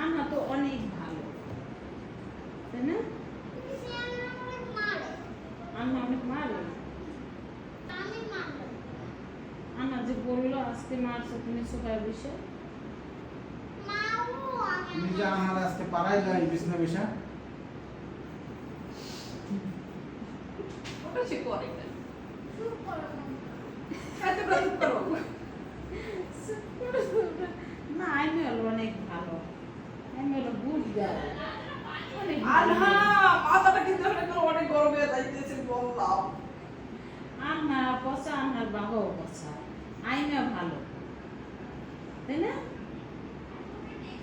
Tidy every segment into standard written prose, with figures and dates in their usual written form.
আন্না তো অনেক ভালো, তাই না? আন্না অনেক মারে। আন্না যে বললো আজকে মারছো তুমি সোফায় বসে। তুমি যে আমার আজকে পাড়ায় যাই বিছনা বিছা ওটা সে করে না। এত করে করো না, আমি হলো অনেক ভালো, আমি হলো গুড গার্ল, অনেক আর ভালো। হ্যাঁ মাথাটা কিন্তু এখন অনেক গরম হয়ে যাইতেছে বললাম। আন্না পচা, আন্নার বাবাও পচা, আইনা ভালো, তাই না?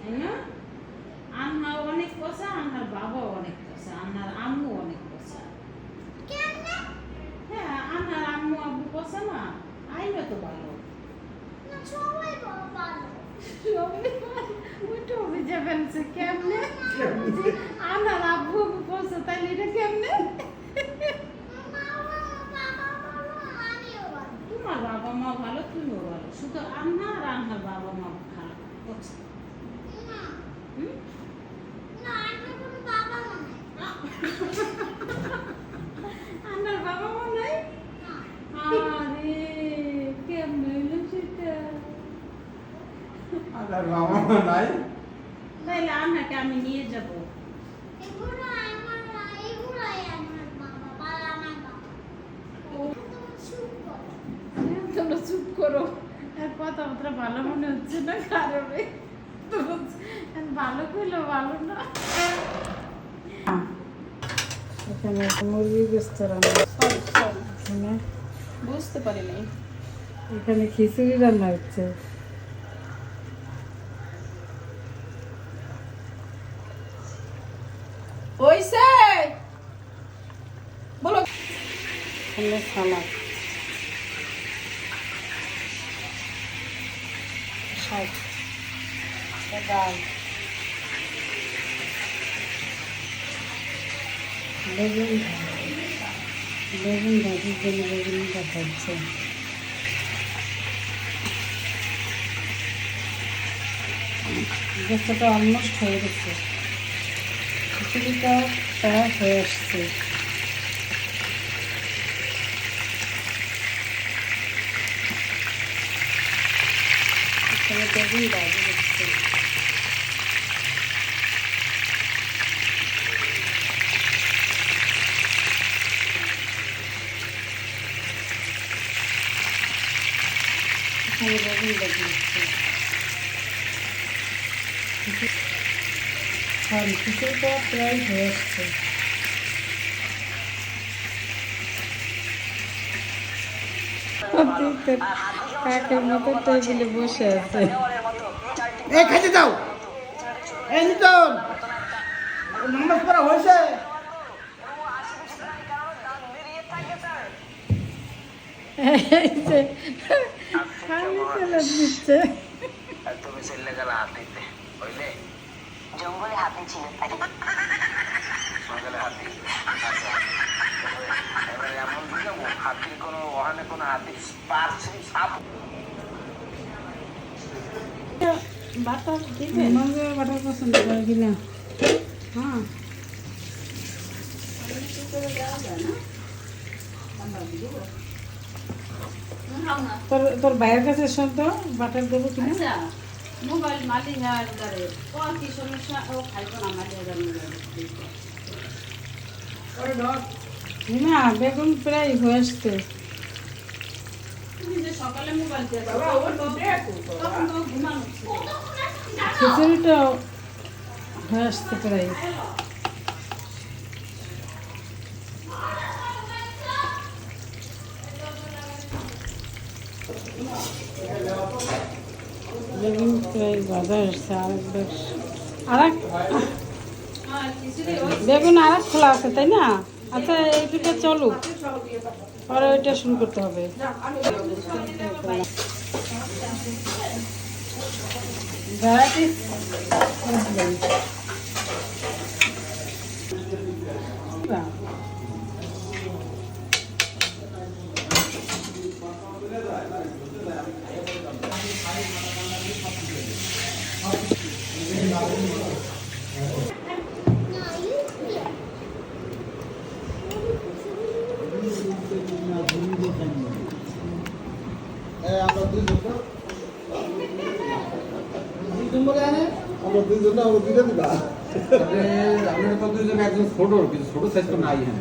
তাই না? আন্না অনেক পচা, আন্নার বাবাও অনেক পচা, আন্নার আম্মু অনেক পচা। হ্যাঁ, আন্নার আম্মু আব্বু পচা না, আইনা তো ভালো। ওইটা বুঝে ফেলছে কেমনে? আন্নার আব্বু আব্বু পচা, তাইলে এটা কেমনে? তোমার বাবা মা ভালো, তুমিও ভালো, শুধু আন্না আর আন্নার বাবা মা ভালো পচা। হুম? আন্নার বাবা মা নাই? আরে কেমনে হইলো সেটা? আর বাবা মা নাই। তাইলে আন্নাকে আমি নিয়ে যাব। তোমরা চুপ করো, আর কথাবার্তা ভালো মনে হচ্ছে না কারণে। ভালো কইলো ভালো না। এখানে মুরগি গোস্ত রান্না, এখানে বুঝতে পারি নাই। এখানে খিচুড়ি রান্না হচ্ছে। হইছে বলো। এখানে সালাদ, শাক, ডাল, বেগুন ভাজির জন্য বেগুন কাটা হচ্ছে। গোস্তটা অলমোস্ট হয়ে গেছে, খিচুড়িটাও প্রায় হয়ে আসছে। এখানে বেগুন ভাজি হচ্ছে। এখানে বেগুন ভাজি হচ্ছে। খিচুড়িটা প্রায় হয়ে আসছে। কাকের মতো টেবিলে বসে আছে। এ খাইতে দাও। এই নিতন নামাজ পড়া হয়েছে। খালি তেলে দিচ্ছে। তুমি ছেলে গেলে হাত দিতে বুঝলে জঙ্গলে হাতি ছিল জঙ্গলে হাতি। আচ্ছা এবারে এমন বুঝাবো হাতির কোনো ওখানে কোনো হাতির পার্শ্ব সাপ বাটার দিবেন? বাটার পছন্দ করে কিনা? হ্যাঁ, তোর ভাইয়ের কাছে শোন তো, বাটার দেবো কিনা? আচ্ছা, মোবাইল মালি হাজারে ও কি সমস্যা, ও খাইব না মালি হাজার মোবাইল। না, বেগুন প্রায় হয়ে আসছে। তুমি যে সকালে মোবাইল দিয়ে দাও, তখন তো ঘুমানো ছিল। খিচুড়িটা হয়ে আসতে প্রায়। বেগুন প্রায় ভাজা আসছে, বেগুন আর এক খোলা আছে, তাই না? আচ্ছা, এই দুটো চলুক, পরে ওইটা শুরু করতে হবে। ভ্যারাইটিস আমরা দুজন বলে আনে আমরা দুইজন না আমরা দুইটা দিবা আমরা তো দুজন একজন ছোট কিছু ছোট সাইজ তো নাই হ্যাঁ